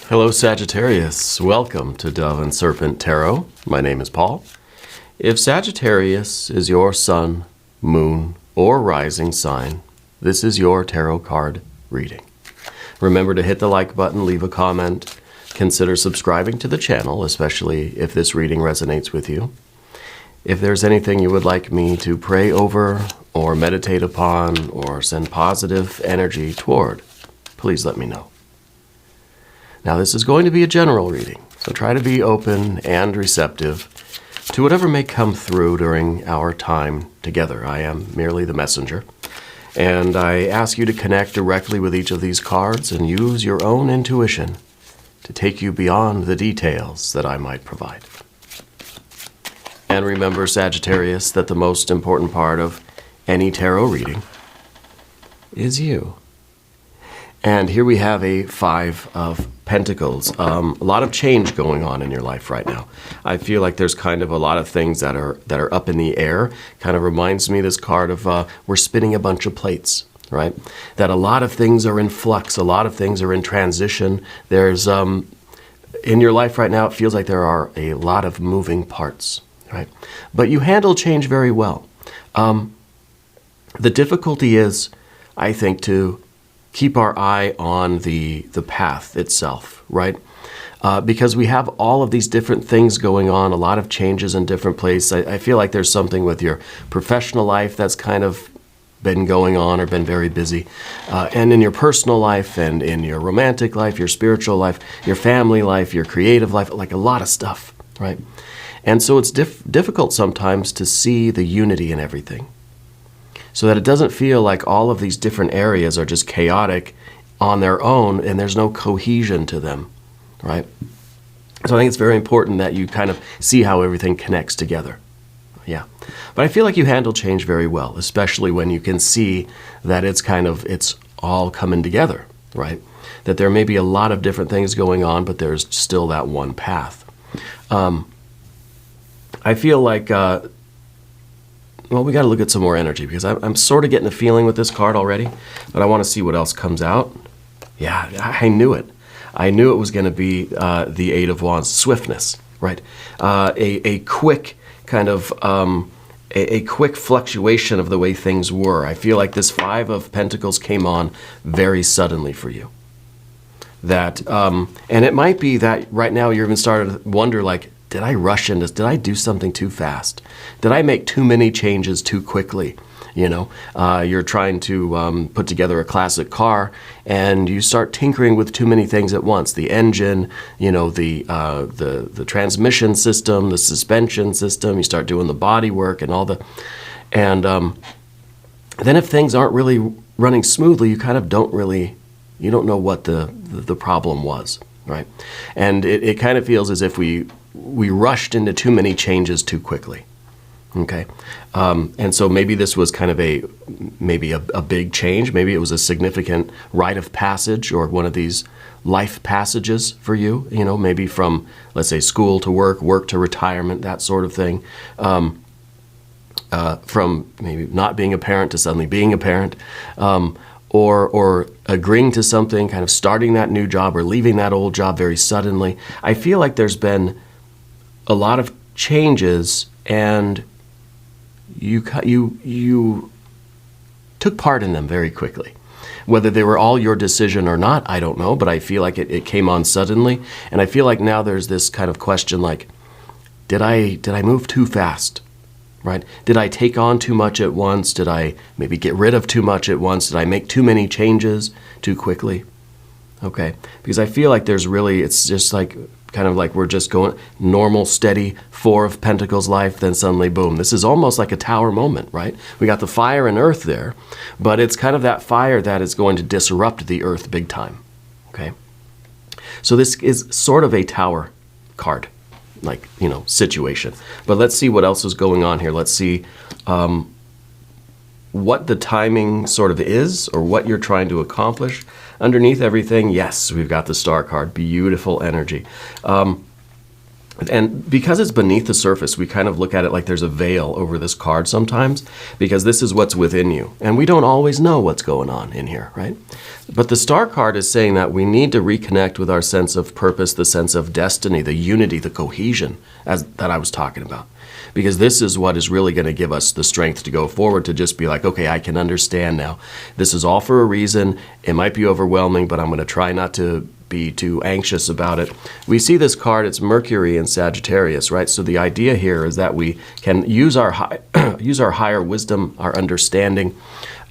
Hello Sagittarius, welcome to Dove and Serpent Tarot. My name is Paul. If Sagittarius is your sun, moon, or rising sign, this is your tarot card reading. Remember to hit the like button, leave a comment, consider subscribing to the channel, especially if this reading resonates with you. If there's anything you would like me to pray over or meditate upon or send positive energy toward, please let me know. Now, this is going to be a general reading, so try to be open and receptive to whatever may come through during our time together. I am merely the messenger, and I ask you to connect directly with each of these cards and use your own intuition to take you beyond the details that I might provide. And remember, Sagittarius, that the most important part of any tarot reading is you. And here we have a Five of Pentacles. A lot of change going on in your life right now. I feel like there's kind of a lot of things that are up in the air. Kind of reminds me, this card, of we're spinning a bunch of plates, right? That a lot of things are in flux. A lot of things are in transition. There's, in your life right now, it feels like there are a lot of moving parts, right? But you handle change very well. The difficulty is, I think, to keep our eye on the path itself, right? Because we have all of these different things going on, a lot of changes in different places. I feel like there's something with your professional life that's kind of been going on or been very busy. And in your personal life and in your romantic life, your spiritual life, your family life, your creative life, like a lot of stuff, right? And so it's difficult sometimes to see the unity in everything, so that it doesn't feel like all of these different areas are just chaotic on their own and there's no cohesion to them, right? So I think it's very important that you kind of see how everything connects together. Yeah. But I feel like you handle change very well, especially when you can see that it's all coming together, right? That there may be a lot of different things going on, but there's still that one path. I feel like, well, we got to look at some more energy, because I'm sort of getting a feeling with this card already, but I want to see what else comes out. Yeah, I knew it. I knew it was going to be the Eight of Wands, swiftness, right? A quick kind of, a quick fluctuation of the way things were. I feel like this Five of Pentacles came on very suddenly for you. That, and it might be that right now you're even starting to wonder, like, did I rush into this? Did I do something too fast? Did I make too many changes too quickly? You know, you're trying to put together a classic car, and you start tinkering with too many things at once. The engine, you know, the transmission system, the suspension system. You start doing the body work and all the, and then if things aren't really running smoothly, you kind of don't know what the problem was, right? And it kind of feels as if we rushed into too many changes too quickly, okay? And so maybe this was kind of maybe a big change. Maybe it was a significant rite of passage, or one of these life passages for you, you know, maybe from, let's say, school to work, work to retirement, that sort of thing. From maybe not being a parent to suddenly being a parent, or agreeing to something, kind of starting that new job or leaving that old job very suddenly. I feel like there's been a lot of changes, and you took part in them very quickly. Whether they were all your decision or not, I don't know, but I feel like it came on suddenly, and I feel like now there's this kind of question, like, did I move too fast, right? Did I take on too much at once? Did I maybe get rid of too much at once? Did I make too many changes too quickly? Okay, because I feel like there's really, it's just like, kind of like we're just going normal, steady Four of Pentacles life, then suddenly, boom. This is almost like a tower moment, right? We got the fire and earth there, but it's kind of that fire that is going to disrupt the earth big time, okay? So this is sort of a tower card, like, you know, situation. But let's see what else is going on here. Let's see what the timing sort of is, or what you're trying to accomplish. Underneath everything, yes, we've got the Star card. Beautiful energy. And because it's beneath the surface, we kind of look at it like there's a veil over this card sometimes, because this is what's within you. And we don't always know what's going on in here, right? But the Star card is saying that we need to reconnect with our sense of purpose, the sense of destiny, the unity, the cohesion that I was talking about. Because this is what is really going to give us the strength to go forward, to just be like, okay, I can understand now. This is all for a reason. It might be overwhelming, but I'm going to try not to be too anxious about it. We see this card, it's Mercury in Sagittarius, right? So the idea here is that we can use our use our higher wisdom, our understanding,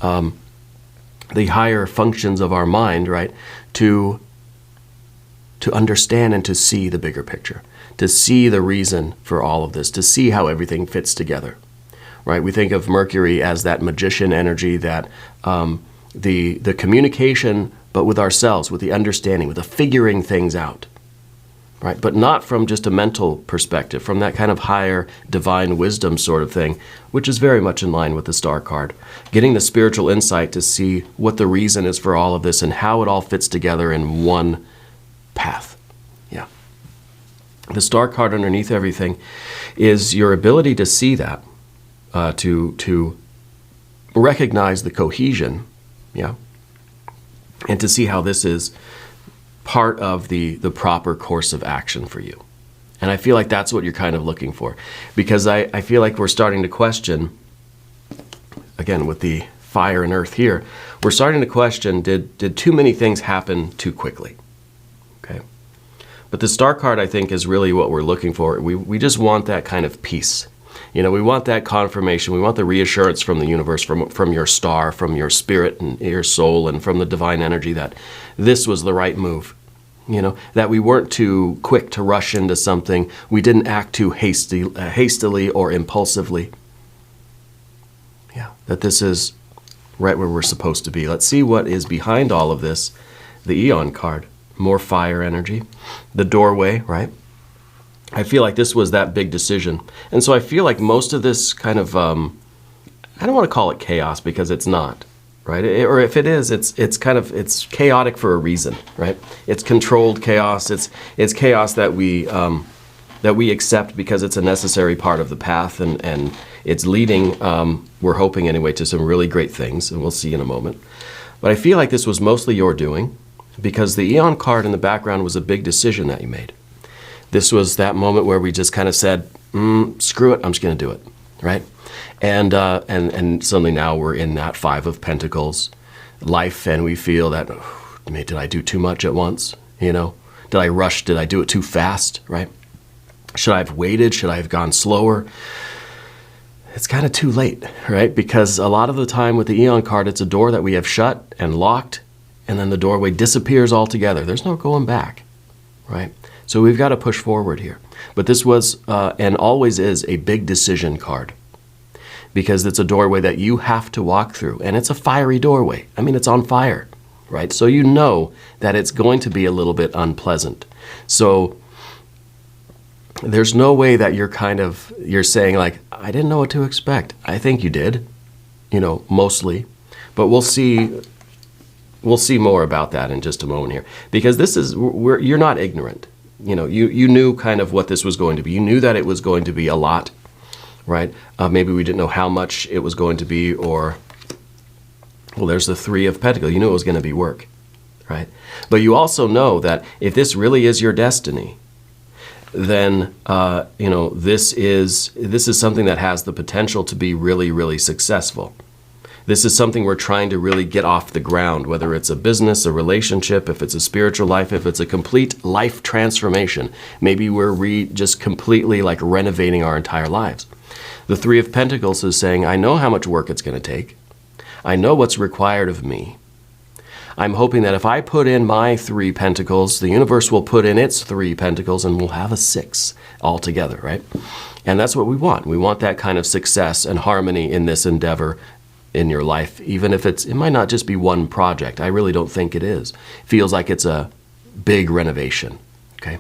the higher functions of our mind, right, to understand and to see the bigger picture, to see the reason for all of this, to see how everything fits together, right? We think of Mercury as that magician energy, that the communication, but with ourselves, with the understanding, with the figuring things out, right? But not from just a mental perspective, from that kind of higher divine wisdom sort of thing, which is very much in line with the Star card. Getting the spiritual insight to see what the reason is for all of this and how it all fits together in one path. Yeah. The Star card underneath everything is your ability to see that, to recognize the cohesion, yeah, and to see how this is part of the proper course of action for you. And I feel like that's what you're kind of looking for. Because I feel like we're starting to question, again, with the fire and earth here, we're starting to question, did too many things happen too quickly? Okay. But the Star card, I think, is really what we're looking for. We just want that kind of peace. You know, we want that confirmation. We want the reassurance from the universe, from your star, from your spirit and your soul, and from the divine energy that this was the right move. You know, that we weren't too quick to rush into something. We didn't act too hastily or impulsively. Yeah, that this is right where we're supposed to be. Let's see what is behind all of this. The Eon card, more fire energy. The doorway, right? I feel like this was that big decision. And so I feel like most of this kind of, I don't want to call it chaos, because it's not, right? Or if it is, it's chaotic for a reason, right? It's controlled chaos. It's chaos that we accept because it's a necessary part of the path, and it's leading, we're hoping anyway, to some really great things, and we'll see in a moment. But I feel like this was mostly your doing, because the Eon card in the background was a big decision that you made. This was that moment where we just kind of said, screw it, I'm just going to do it, right? And suddenly now we're in that Five of Pentacles life, and we feel that, did I do too much at once? You know, did I rush? Did I do it too fast, right? Should I have waited? Should I have gone slower? It's kind of too late, right? Because a lot of the time with the Eon card, it's a door that we have shut and locked, and then the doorway disappears altogether. There's no going back, right? So we've got to push forward here. But this was, and always is, a big decision card, because it's a doorway that you have to walk through, and it's a fiery doorway. I mean, it's on fire, right? So you know that it's going to be a little bit unpleasant. So there's no way that you're saying like, I didn't know what to expect. I think you did, you know, mostly. But we'll see more about that in just a moment here, because this is, you're not ignorant. You know, you knew kind of what this was going to be. You knew that it was going to be a lot, right? Maybe we didn't know how much it was going to be, or, well, there's the Three of Pentacles. You knew it was going to be work, right? But you also know that if this really is your destiny, then, you know, this is something that has the potential to be really, really successful. This is something we're trying to really get off the ground, whether it's a business, a relationship, if it's a spiritual life, if it's a complete life transformation. Maybe we're just completely like renovating our entire lives. The Three of Pentacles is saying, I know how much work it's going to take. I know what's required of me. I'm hoping that if I put in my 3 pentacles, the universe will put in its 3 pentacles, and we'll have a 6 altogether, right? And that's what we want. We want that kind of success and harmony in this endeavor in your life, even if it might not just be one project. I really don't think it is. It feels like it's a big renovation, okay?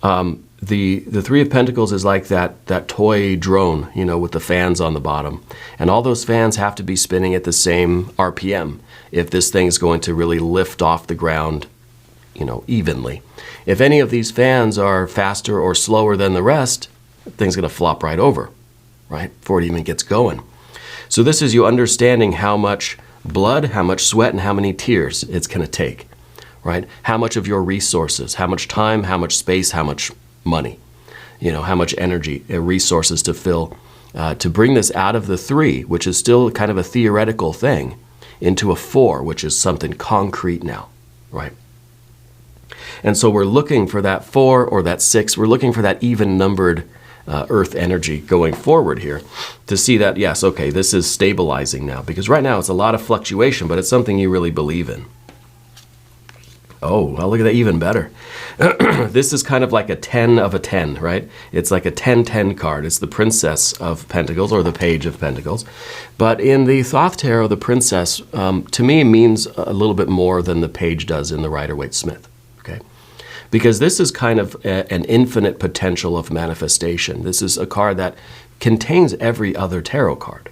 The Three of Pentacles is like that toy drone, you know, with the fans on the bottom. And all those fans have to be spinning at the same RPM if this thing is going to really lift off the ground evenly. If any of these fans are faster or slower than the rest, the thing's going to flop right over, right, before it even gets going. So this is you understanding how much blood, how much sweat, and how many tears it's going to take, right? How much of your resources, how much time, how much space, how much money, how much energy, resources to fill, to bring this out of the 3, which is still kind of a theoretical thing, into a 4, which is something concrete now, right? And so we're looking for that 4 or that 6. We're looking for that even-numbered earth energy going forward here to see that, yes, okay, this is stabilizing now. Because right now it's a lot of fluctuation, but it's something you really believe in. Oh, well, look at that, even better. This is kind of like a 10 of a 10, right? It's like a 10-10 card. It's the Princess of Pentacles or the Page of Pentacles. But in the Thoth Tarot, the Princess, to me, means a little bit more than the Page does in the Rider-Waite-Smith, okay? Because this is kind of an infinite potential of manifestation. This is a card that contains every other tarot card,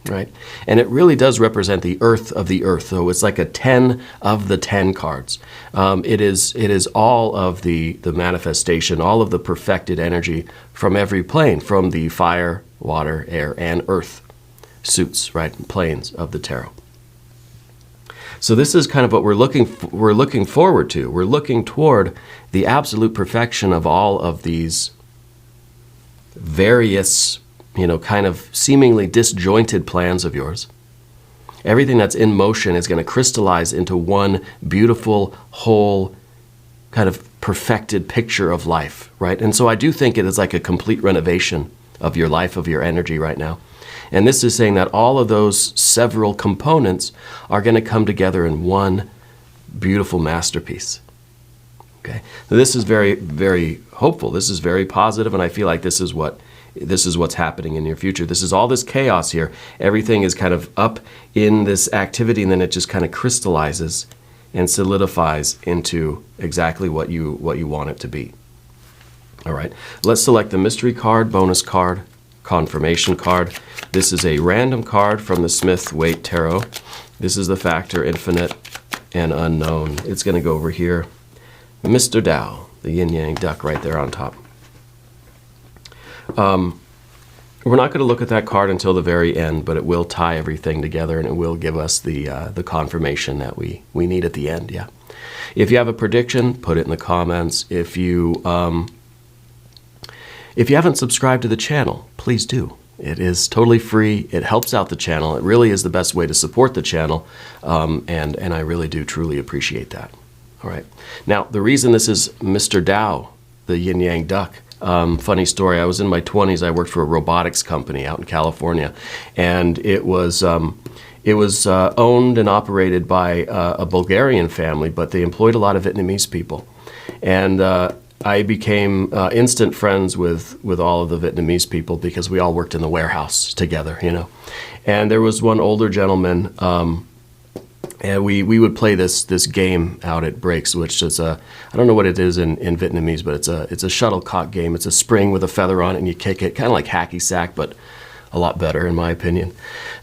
right? And it really does represent the earth of the earth. So it's like a 10 of the 10 cards. It is all of the manifestation, all of the perfected energy from every plane, from the fire, water, air, and earth suits, right? Planes of the tarot. So this is kind of what we're looking forward to. We're looking toward the absolute perfection of all of these various, kind of seemingly disjointed plans of yours. Everything that's in motion is going to crystallize into one beautiful, whole, kind of perfected picture of life, right? And so I do think it is like a complete renovation of your life, of your energy right now. And this is saying that all of those several components are going to come together in one beautiful masterpiece. Okay, so this is very, very hopeful. This is very positive, and I feel like this is what's happening in your future. This is all this chaos here. Everything is kind of up in this activity, and then it just kind of crystallizes and solidifies into exactly what you want it to be. All right, let's select the mystery card, bonus card, confirmation card. This is a random card from the Smith-Waite Tarot. This is the factor infinite and unknown. It's going to go over here. Mr. Tao, the yin-yang duck right there on top. We're not going to look at that card until the very end, but it will tie everything together and it will give us the confirmation that we need at the end, yeah. If you have a prediction, put it in the comments. If you haven't subscribed to the channel, please do. It is totally free. It helps out the channel. It really is the best way to support the channel, and I really do truly appreciate that. All right. Now, the reason this is Mr. Tao, the yin-yang duck, funny story, I was in my 20s. I worked for a robotics company out in California, and it was owned and operated by a Bulgarian family, but they employed a lot of Vietnamese people. And I became instant friends with all of the Vietnamese people because we all worked in the warehouse together, And there was one older gentleman, and we would play this game out at breaks, which is I don't know what it is in Vietnamese, but it's a shuttlecock game. It's a spring with a feather on it, and you kick it, kind of like hacky sack, but a lot better in my opinion.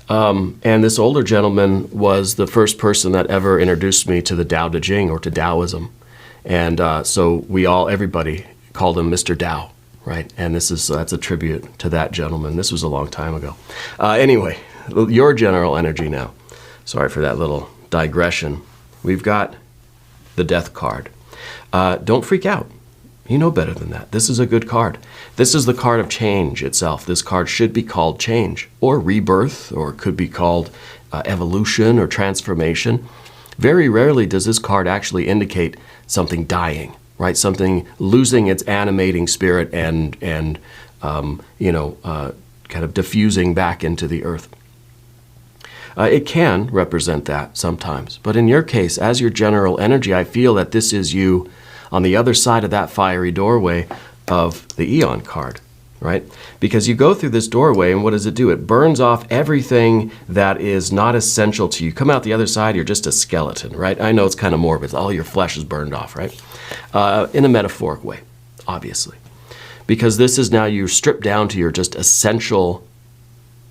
And this older gentleman was the first person that ever introduced me to the Tao Te Ching, or to Taoism. And so everybody called him Mr. Tao, right? And that's a tribute to that gentleman. This was a long time ago. Anyway, your general energy now. Sorry for that little digression. We've got the Death card. Don't freak out. You know better than that. This is a good card. This is the card of change itself. This card should be called change, or rebirth, or it could be called evolution or transformation. Very rarely does this card actually indicate something dying, right? Something losing its animating spirit and kind of diffusing back into the earth. It can represent that sometimes, but in your case, as your general energy, I feel that this is you on the other side of that fiery doorway of the Eon card, right? Because you go through this doorway, and what does it do? It burns off everything that is not essential to you. Come out the other side, you're just a skeleton, right? I know it's kind of morbid. All your flesh is burned off, right? In a metaphoric way, obviously. Because this is now you're stripped down to your just the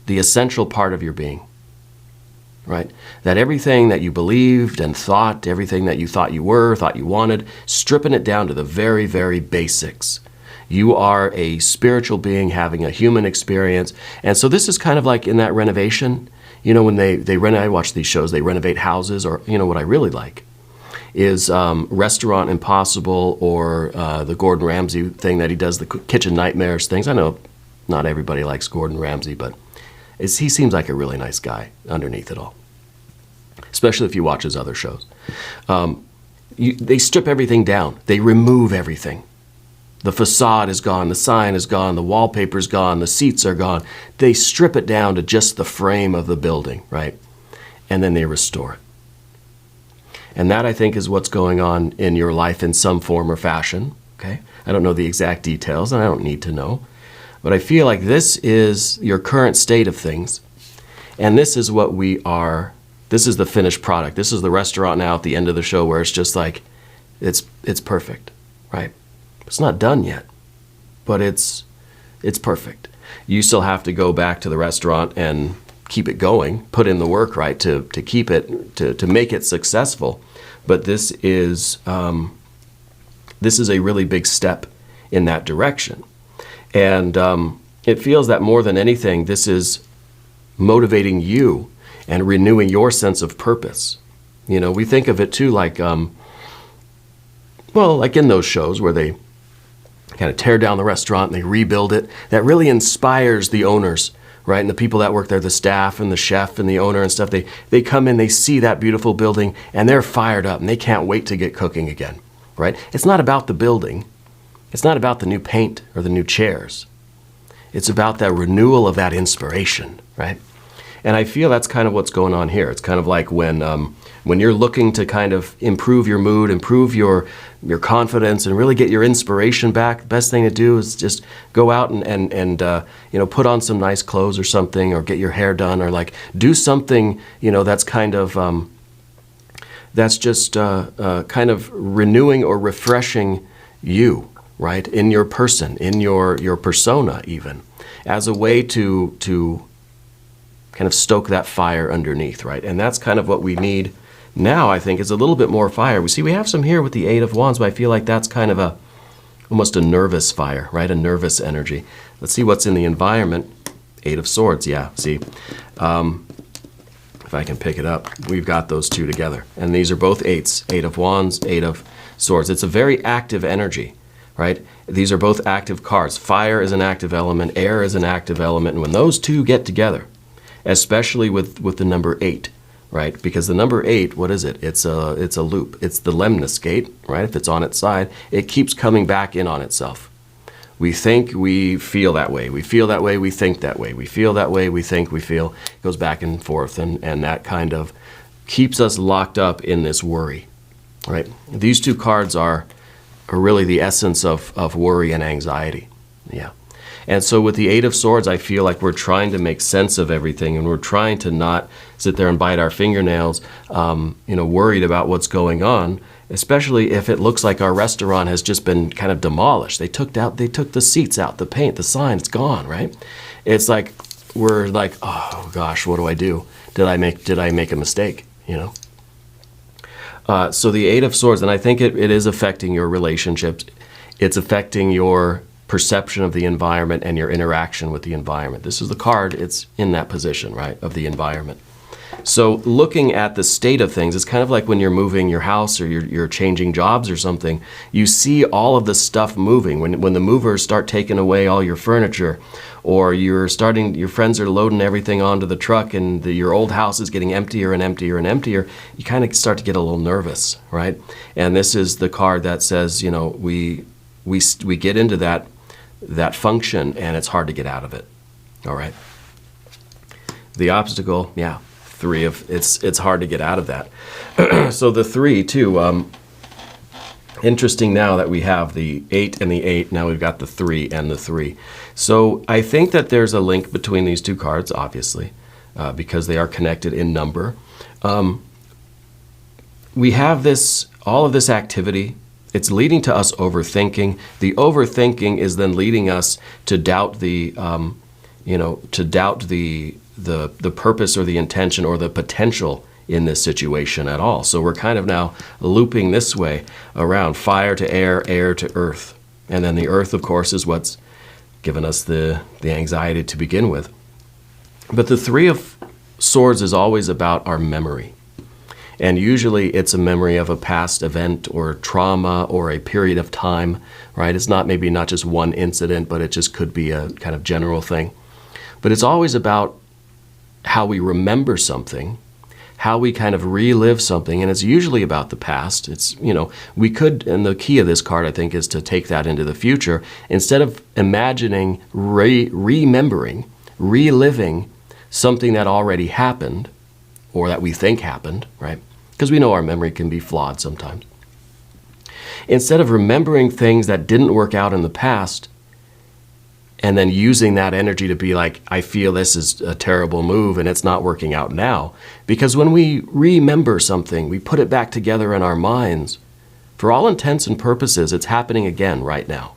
essential part of your being. right? That everything that you believed and thought, everything that you thought you were, thought you wanted, stripping it down to the very, very basics. You are a spiritual being having a human experience. And so this is kind of like in that renovation, when I watch these shows, they renovate houses, or, what I really like is Restaurant Impossible, or the Gordon Ramsay thing that he does, the kitchen nightmares things. I know not everybody likes Gordon Ramsay, but he seems like a really nice guy underneath it all, especially if you watch his other shows. They strip everything down. They remove everything. The facade is gone, the sign is gone, the wallpaper's gone, the seats are gone. They strip it down to just the frame of the building, right? And then they restore it. And that, I think, is what's going on in your life in some form or fashion, okay? I don't know the exact details, and I don't need to know. But I feel like this is your current state of things, and this is what we are. This is the finished product. This is the restaurant now at the end of the show where it's just like, it's perfect, right? It's not done yet, but it's perfect. You still have to go back to the restaurant and keep it going, put in the work, right, to keep it, to make it successful. But this is a really big step in that direction. And it feels that more than anything, this is motivating you and renewing your sense of purpose. We think of it too like, like in those shows where they kind of tear down the restaurant and they rebuild it. That really inspires the owners, right? And the people that work there, the staff and the chef and the owner and stuff, they come in, they see that beautiful building, and they're fired up and they can't wait to get cooking again, right? It's not about the building. It's not about the new paint or the new chairs. It's about that renewal of that inspiration, right? And I feel that's kind of what's going on here. It's kind of like when you're looking to kind of improve your mood, improve your confidence, and really get your inspiration back. The best thing to do is just go out and put on some nice clothes or something, or get your hair done, or like do something that's kind of that's just kind of renewing or refreshing you, right, in your person, in your persona, even as a way to kind of stoke that fire underneath, right? And that's kind of what we need now, I think, is a little bit more fire. We have some here with the Eight of Wands, but I feel like that's kind of almost a nervous fire, right? A nervous energy. Let's see what's in the environment. Eight of Swords, yeah, see. If I can pick it up, we've got those two together. And these are both eights, Eight of Wands, Eight of Swords. It's a very active energy, right? These are both active cards. Fire is an active element, air is an active element, and when those two get together, especially with the number 8, right? Because the number 8, what is it? It's a loop. It's the lemnis gate, right? If it's on its side, it keeps coming back in on itself. We think, we feel that way. We feel that way, we think that way. We feel that way, we think, we feel. It goes back and forth, and that kind of keeps us locked up in this worry, right? These two cards are really the essence of worry and anxiety, yeah. And so with the Eight of Swords, I feel like we're trying to make sense of everything, and we're trying to not sit there and bite our fingernails, worried about what's going on, especially if it looks like our restaurant has just been kind of demolished. They took the seats out, the paint, the sign, it's gone, right? It's like, we're like, oh gosh, what do I do? Did I make a mistake, So the Eight of Swords, and I think it is affecting your relationships. It's affecting your perception of the environment and your interaction with the environment. This is the card, it's in that position, right, of the environment. So looking at the state of things, it's kind of like when you're moving your house or you're changing jobs or something, you see all of the stuff moving. When the movers start taking away all your furniture, or your friends are loading everything onto the truck, and your old house is getting emptier and emptier and emptier, you kind of start to get a little nervous, right? And this is the card that says, we get into that function, and it's hard to get out of it. All right. The obstacle, yeah, 3 of it's hard to get out of that. So the 3 too. Interesting now that we have the 8 and the 8. Now we've got the 3 and the 3. So I think that there's a link between these two cards, obviously, because they are connected in number. We have all of this activity. It's leading to us overthinking. The overthinking is then leading us to doubt the the purpose or the intention or the potential in this situation at all. So we're kind of now looping this way around, fire to air, air to earth. And then the earth, of course, is what's given us the anxiety to begin with. But the Three of Swords is always about our memory. And usually it's a memory of a past event or trauma or a period of time, right? It's maybe not just one incident, but it just could be a kind of general thing. But it's always about how we remember something, how we kind of relive something, and it's usually about the past. It's, we could, and the key of this card, I think, is to take that into the future. Instead of imagining, remembering, reliving something that already happened, or that we think happened, right? Because we know our memory can be flawed sometimes. Instead of remembering things that didn't work out in the past, and then using that energy to be like, I feel this is a terrible move and it's not working out now. Because when we remember something, we put it back together in our minds. For all intents and purposes, it's happening again right now.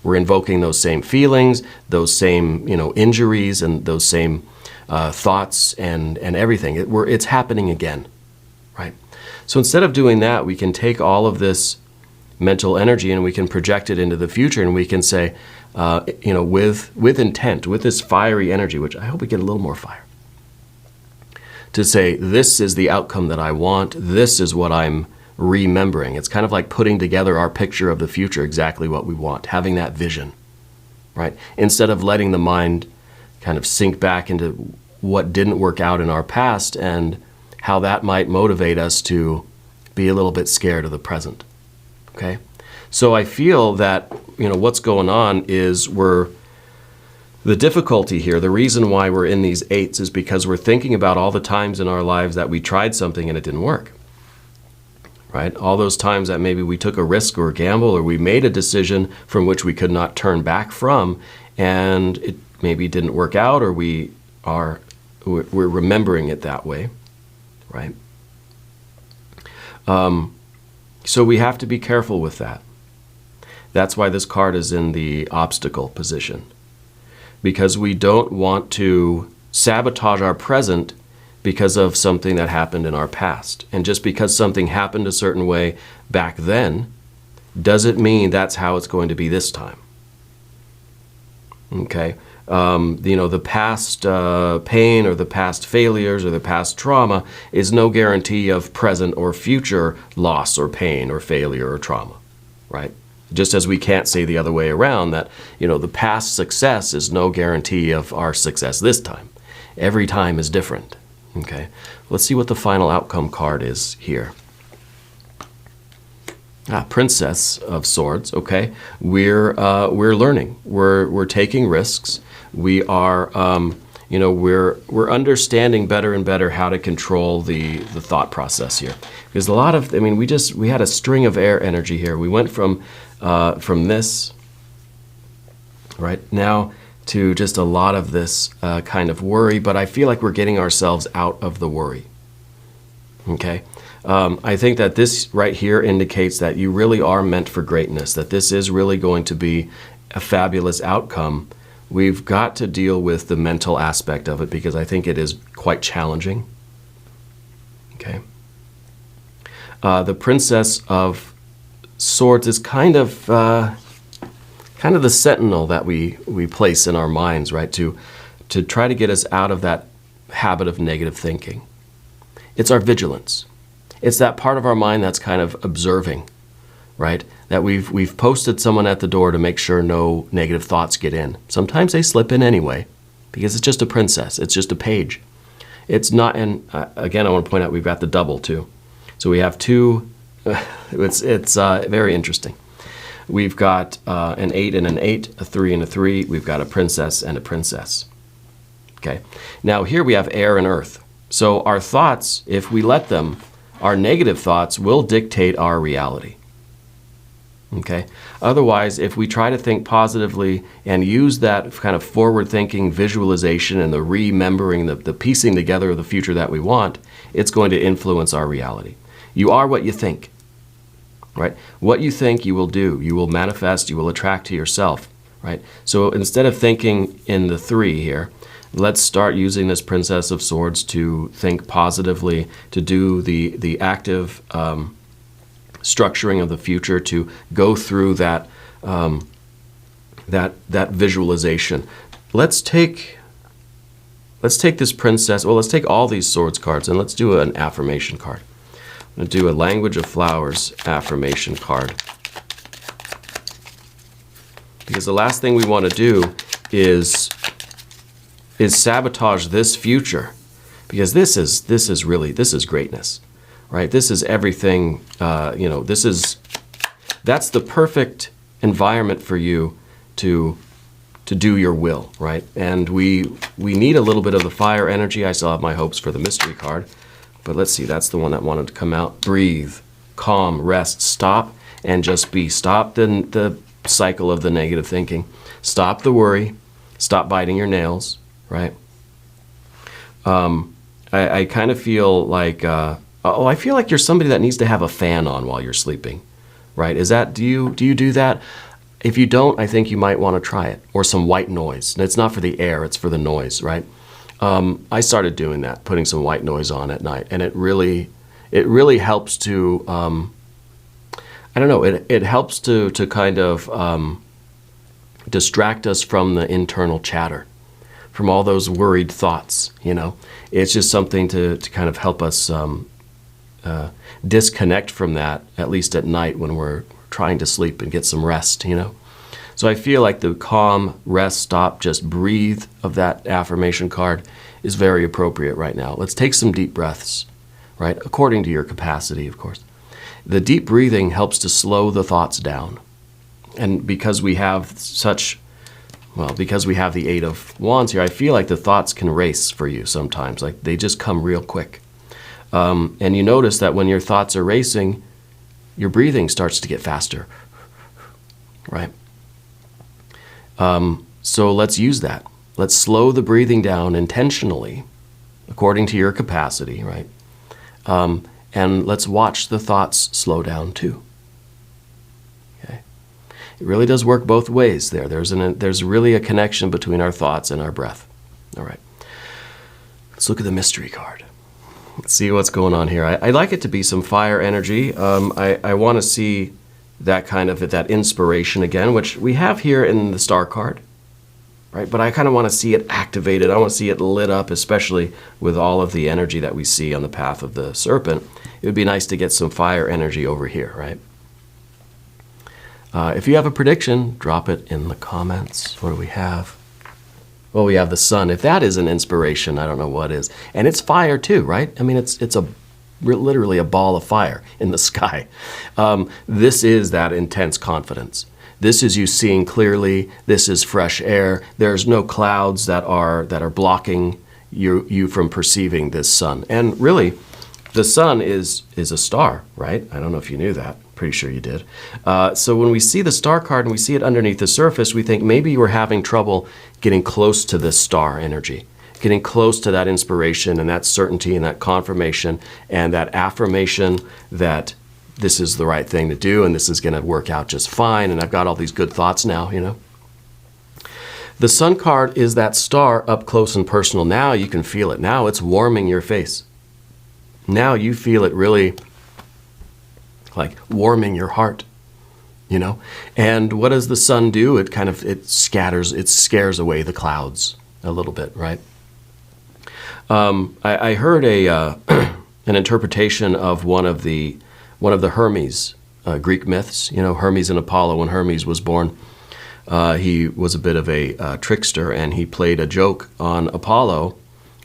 We're invoking those same feelings, those same injuries, and those same thoughts and everything. It's happening again, right? So instead of doing that, we can take all of this mental energy and we can project it into the future, and we can say, with intent, with this fiery energy, which I hope we get a little more fire, to say, this is the outcome that I want, this is what I'm remembering. It's kind of like putting together our picture of the future, exactly what we want, having that vision, right? Instead of letting the mind kind of sink back into what didn't work out in our past and how that might motivate us to be a little bit scared of the present, okay? So I feel that, what's going on is the difficulty here, the reason why we're in these eights is because we're thinking about all the times in our lives that we tried something and it didn't work, right? All those times that maybe we took a risk or a gamble, or we made a decision from which we could not turn back from, and it maybe didn't work out, or we're remembering it that way, right? So we have to be careful with that. That's why this card is in the obstacle position, because we don't want to sabotage our present because of something that happened in our past. And just because something happened a certain way back then doesn't mean that's how it's going to be this time. Okay? The past pain or the past failures or the past trauma is no guarantee of present or future loss or pain or failure or trauma, right? Just as we can't say the other way around that, the past success is no guarantee of our success this time. Every time is different, okay? Let's see what the final outcome card is here. Princess of Swords, okay? We're learning. We're taking risks. We are, we're understanding better and better how to control the thought process here. Because a lot of, we had a string of air energy here. We went from this, right, now to just a lot of this kind of worry, but I feel like we're getting ourselves out of the worry, okay? I think that this right here indicates that you really are meant for greatness, that this is really going to be a fabulous outcome. We've got to deal with the mental aspect of it because I think it is quite challenging, okay? The Princess of Swords is kind of the sentinel that we place in our minds, right, to try to get us out of that habit of negative thinking. It's our vigilance. It's that part of our mind that's kind of observing, right, that we've posted someone at the door to make sure no negative thoughts get in. Sometimes they slip in anyway because it's just a princess. It's just a page. It's not, and again, I want to point out we've got the double too. So we have two. It's very interesting. We've got an 8 and an 8, a 3 and a 3. We've got a princess and a princess. Okay. Now here we have air and earth. So our thoughts, if we let them, our negative thoughts will dictate our reality. Okay. Otherwise, if we try to think positively and use that kind of forward-thinking visualization and the remembering, the piecing together of the future that we want, it's going to influence our reality. You are what you think, right? What you think, you will do. You will manifest, you will attract to yourself, right? So instead of thinking in the 3 here, Let's start using this Princess of Swords to think positively, to do the active structuring of the future, to go through that that visualization. Let's take this princess. Well, let's take all these swords cards and let's do an affirmation card. I'm going to do a Language of Flowers affirmation card. Because the last thing we want to do is sabotage this future. Because this is greatness, right? This is everything, that's the perfect environment for you to do your will, right? And we need a little bit of the fire energy. I still have my hopes for the mystery card. But let's see, that's the one that wanted to come out. Breathe, calm, rest, stop, and just be. Stop the cycle of the negative thinking. Stop the worry. Stop biting your nails, right? I kind of feel like, I feel like you're somebody that needs to have a fan on while you're sleeping, right? Do you do that? If you don't, I think you might want to try it. Or some white noise. And it's not for the air, it's for the noise, right? I started doing that, putting some white noise on at night, and it really helps to, I don't know, it helps to kind of distract us from the internal chatter, from all those worried thoughts, you know. It's just something to kind of help us disconnect from that, at least at night when we're trying to sleep and get some rest, you know. So I feel like the calm, rest, stop, just breathe of that affirmation card is very appropriate right now. Let's take some deep breaths, right? According to your capacity, of course. The deep breathing helps to slow the thoughts down. And because we have because we have the Eight of Wands here, I feel like the thoughts can race for you sometimes. Like they just come real quick. And you notice that when your thoughts are racing, your breathing starts to get faster, right? So let's use that. Let's slow the breathing down intentionally, according to your capacity, right? And let's watch the thoughts slow down too. Okay? It really does work both ways there. There's really a connection between our thoughts and our breath. All right. Let's look at the mystery card. Let's see what's going on here. I like it to be some fire energy. I want to see that kind of that inspiration again, which we have here in the star card, right? But I kind of want to see it activated. I want to see it lit up, especially with all of the energy that we see on the path of the serpent. It would be nice to get some fire energy over here, right? If you have a prediction, drop it in the comments. What do we have? Well, we have the sun. If that is an inspiration, I don't know what is. And it's fire too, right? I mean, it's literally a ball of fire in the sky. This is that intense confidence. This is you seeing clearly. This is fresh air. There's no clouds that are blocking you from perceiving this sun. And really, the sun is a star, right? I don't know if you knew that. Pretty sure you did. So when we see the star card and we see it underneath the surface, we think maybe you were having trouble getting close to this star energy, getting close to that inspiration and that certainty and that confirmation and that affirmation that this is the right thing to do and this is going to work out just fine and I've got all these good thoughts now, you know. The sun card is that star up close and personal. Now you can feel it. Now it's warming your face. Now you feel it really like warming your heart, you know. And what does the sun do? It scares away the clouds a little bit, right? I heard an interpretation of one of the Hermes Greek myths. You know, Hermes and Apollo. When Hermes was born, he was a bit of a trickster, and he played a joke on Apollo.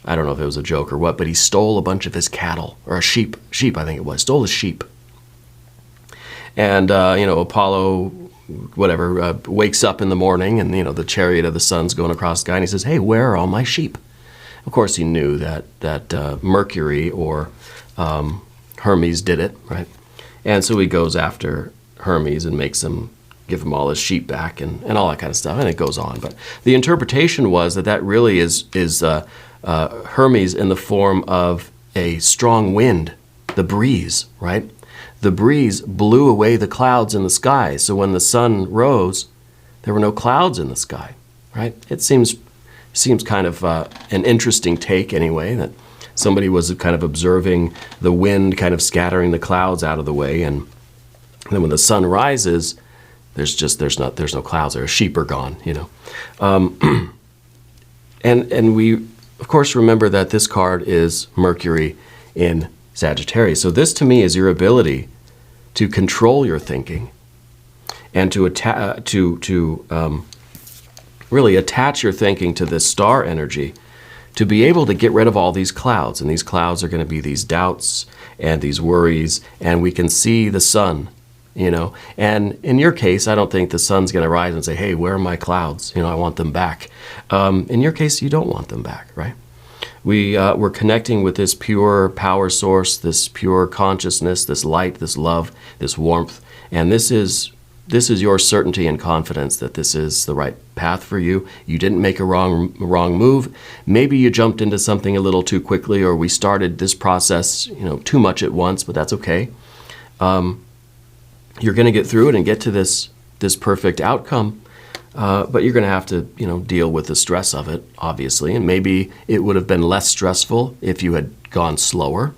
I don't know if it was a joke or what, but he stole a bunch of his cattle, or a sheep, I think it was, stole his sheep. And, Apollo, wakes up in the morning and, the chariot of the sun's going across the sky and he says, hey, where are all my sheep? Of course, he knew that Mercury or Hermes did it, right? And so he goes after Hermes and makes him give him all his sheep back and all that kind of stuff. And it goes on. But the interpretation was that really is Hermes in the form of a strong wind, the breeze, right? The breeze blew away the clouds in the sky. So when the sun rose, there were no clouds in the sky, right? It seems seems kind of an interesting take anyway, that somebody was kind of observing the wind kind of scattering the clouds out of the way, and then when the sun rises, there's no clouds there. Sheep are gone, you know. And we, of course, remember that this card is Mercury in Sagittarius. So this, to me, is your ability to control your thinking and to really attach your thinking to this star energy, to be able to get rid of all these clouds. And these clouds are going to be these doubts and these worries, and we can see the sun, you know. And in your case, I don't think the sun's going to rise and say, hey, where are my clouds? You know, I want them back. In your case, you don't want them back, right? We're connecting with this pure power source, this pure consciousness, this light, this love, this warmth. And this is your certainty and confidence that this is the right path for you. You didn't make a wrong move. Maybe you jumped into something a little too quickly, or we started this process, you know, too much at once, but that's okay. You're going to get through it and get to this perfect outcome. But you're going to have to, you know, deal with the stress of it, obviously. And maybe it would have been less stressful if you had gone slower.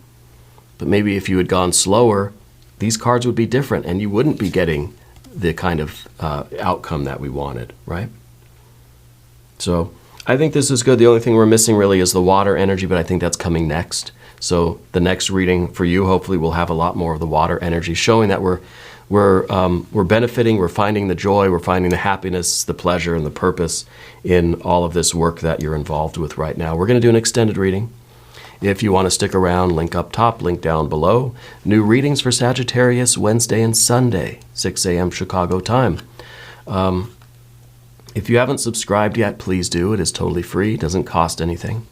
But maybe if you had gone slower, these cards would be different, and you wouldn't be getting the kind of outcome that we wanted, right? So I think this is good. The only thing we're missing really is the water energy, but I think that's coming next. So the next reading for you, hopefully, will have a lot more of the water energy, showing that we're benefiting, we're finding the joy, we're finding the happiness, the pleasure, and the purpose in all of this work that you're involved with right now. We're going to do an extended reading. If you want to stick around, link up top, link down below. New readings for Sagittarius Wednesday and Sunday, 6 a.m. Chicago time. If you haven't subscribed yet, please do. It is totally free. It doesn't cost anything.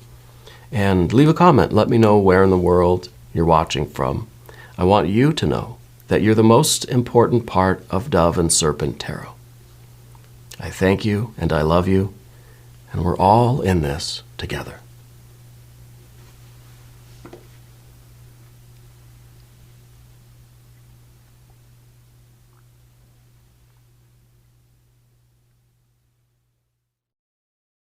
And leave a comment. Let me know where in the world you're watching from. I want you to know that you're the most important part of Dove and Serpent Tarot. I thank you and I love you, and we're all in this together.